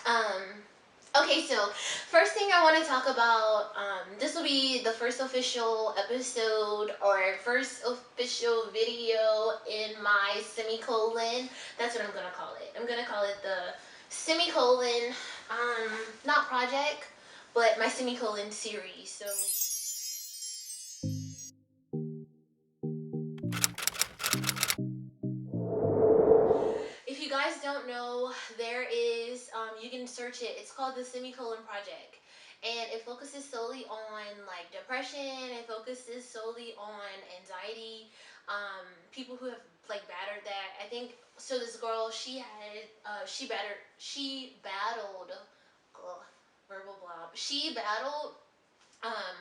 Okay, so first thing I want to talk about, this will be the first official episode or first official video in my semicolon. That's what I'm gonna call it. I'm gonna call it the semicolon, not project, but my semicolon series. So. If you guys don't know, there is, you can search it. It's called the SemiColon Project. And it focuses solely on like depression. It focuses solely on anxiety. People who have like battered that. I think so. This girl, she had, she battled, ugh, verbal blob. She battled, um,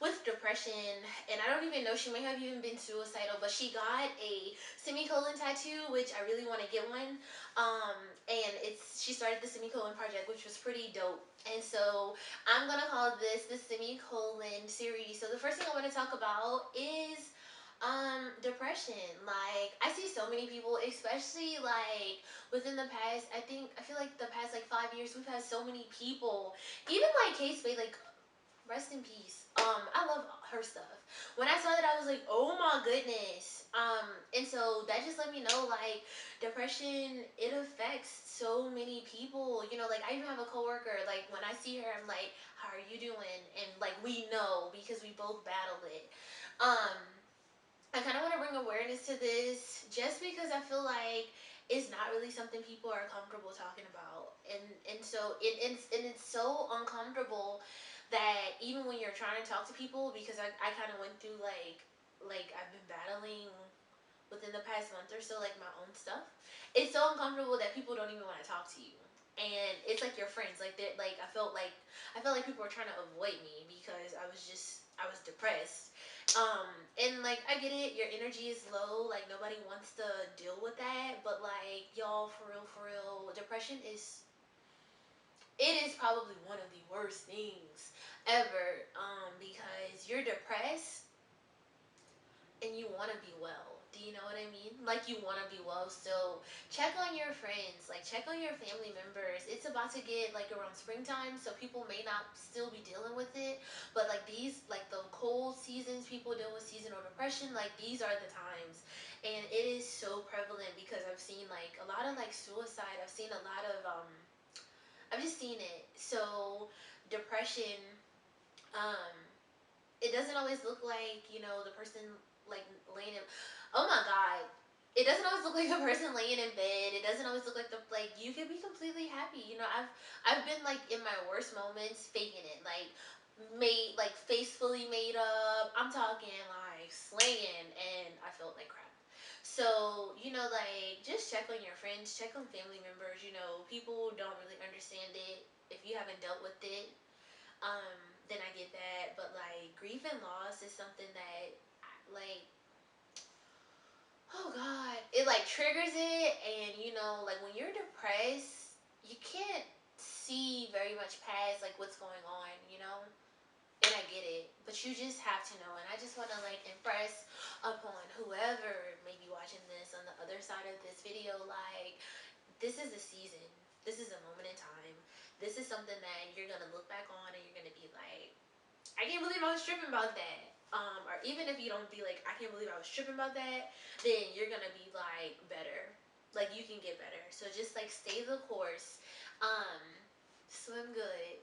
with depression, and I don't even know, she may have even been suicidal, but she got a semicolon tattoo, which I really want to get one. And she started the semicolon project, which was pretty dope. And so I'm gonna call this the semicolon series. So the first thing I want to talk about is depression. Like, I see so many people, especially like within the past, I feel like the past like 5 years, we've had so many people, even like Kate Spade, like, rest in peace. I love her stuff. When I saw that, I was like, oh my goodness. And so that just let me know, like, depression, it affects so many people. You know, like, I even have a coworker, like, when I see her, I'm like, how are you doing? And like, we know because we both battle it. I kind of want to bring awareness to this just because I feel like it's not really something people are comfortable talking about, and so it's so uncomfortable that even when you're trying to talk to people, because I kind of went through like I've been battling within the past month or so, like, my own stuff. It's so uncomfortable that people don't even want to talk to you, and it's like your friends, like, they like I felt like people were trying to avoid me because I was depressed. And like, I get it, your energy is low, like, nobody wants to deal with that, but like, y'all, for real, depression is, it is probably one of the worst things ever, because you're depressed and you want to be well. Do you know what I mean? Like, you want to be well. So check on your friends, like, check on your family members. It's about to get like around springtime, so people may not still be dealing with it, but like, these, like, the cold seasons, people deal with seasonal depression, like, these are the times. And it is so prevalent because I've seen like a lot of like suicide. I've seen a lot of I've just seen it. So depression, um it doesn't always look like, the person, like, laying in, oh my god, it doesn't always look like the person laying in bed. It doesn't always look like you can be completely happy. I've been like in my worst moments faking it, like, made, like, face fully made up, I'm talking like slaying, and I felt like crap. So, like, just check on your friends, check on family members. People don't really understand it if you haven't dealt with it. Then I get that. But like, grief and loss is something that, like, oh god, it like triggers it. And like, when you're depressed, you can't see very much past like what's going on. And I get it, but you just have to know. And I just want to like impress upon whoever may be watching this on the other side of this video, like, this is a season, this is a moment in time, this is something that you're gonna look back on and you're gonna be like, I can't believe I was tripping about that. Or even if you don't be like, I can't believe I was tripping about that, then you're gonna be like better. Like, you can get better. So just like, stay the course. Um, Swim good.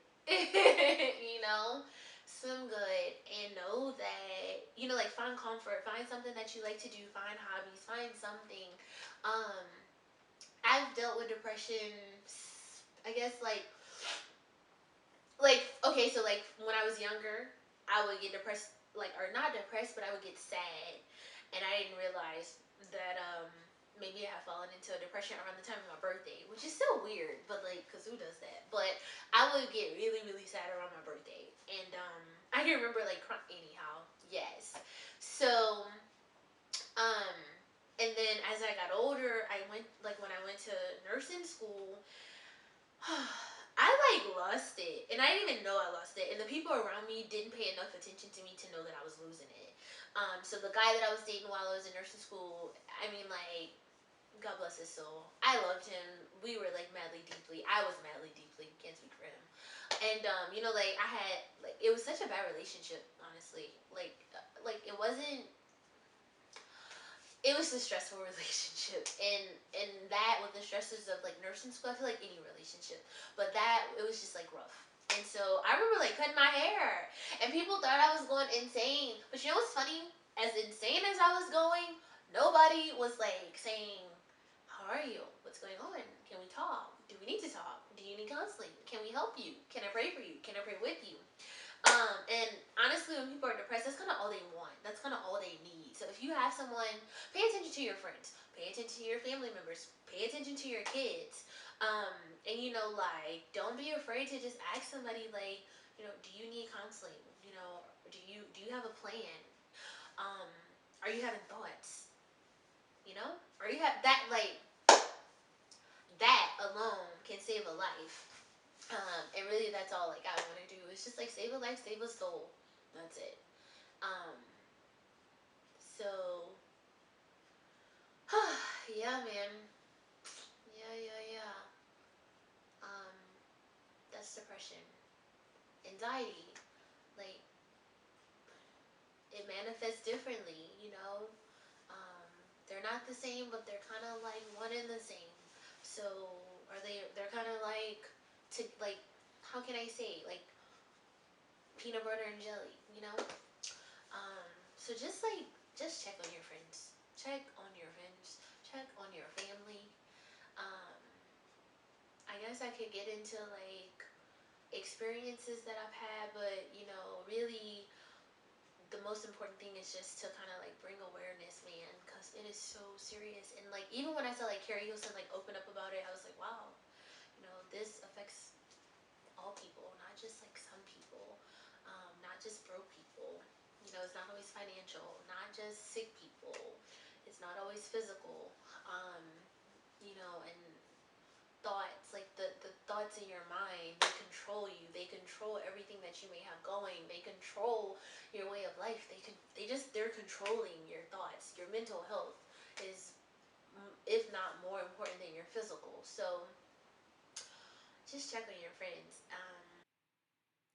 Swim good, and know that, like, find comfort, find something that you like to do, find hobbies, find something. Um, I've dealt with depression, I guess, okay, so like, when I was younger, I would get depressed, like, or not depressed, but I would get sad, and I didn't realize that maybe I had fallen into a depression around the time of my birthday, which is so weird, but like, cause who does that? But I would get really, really sad around my birthday, and I can remember like anyhow, yes. So um, and then as I got older, I went, like, when I went to nursing school, I like lost it, and I didn't even know I lost it, and the people around me didn't pay enough attention to me to know that I was losing it. So the guy that I was dating while I was in nursing school, I mean, like, God bless his soul, I loved him. We were like madly deeply. I was madly deeply And like I had like it was such a bad relationship, honestly. Like it was a stressful relationship, and that with the stresses of like nursing school, I feel like any relationship, but that it was just like rough. And so I remember like cutting my hair, and people thought I was going insane. But you know what's funny? As insane as I was going, nobody was like saying, "How are you? What's going on? Can we talk? Do we need to talk? Do you need counseling? Can we help you? Can I pray for you? Can I pray with you?" And honestly, when people are depressed, that's kind of all they want. That's kind of all they need. So if you have someone, pay attention to your friends, pay attention to your family members, pay attention to your kids. And like, don't be afraid to just ask somebody, like, do you need counseling? Do you have a plan? Um, are you having thoughts? Or you have that, like, that alone can save a life. And really, that's all like I want to do. It's just like save a life, save a soul. That's it. Um, so yeah, man. Yeah. Um, that's depression, anxiety. Like it manifests differently. Um, they're not the same, but they're kind of like one and the same. So are they? They're kind of like to like. How can I say like peanut butter and jelly? So just check on your friends. Check on your friends. Check on your family. Um, I guess I could get into like experiences that I've had, but really the most important thing is just to kind of like bring awareness, man, because it is so serious. And like even when I saw like Carrie Houston like open up about it, I was like, wow, this affects all people, not just like some people, not just broke people. It's not always financial, not just sick people. It's not always physical. And thoughts, like the thoughts in your mind, they control you. They control everything that you may have going. They control your way of life. They're controlling your thoughts. Your mental health is, if not more important than your physical. So just check on your friends.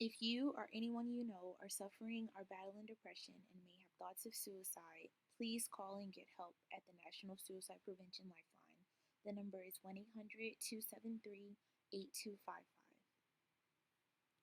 If you or anyone you know are suffering or battling depression and may have thoughts of suicide, please call and get help at the National Suicide Prevention Lifeline. The number is 1-800-273-8255.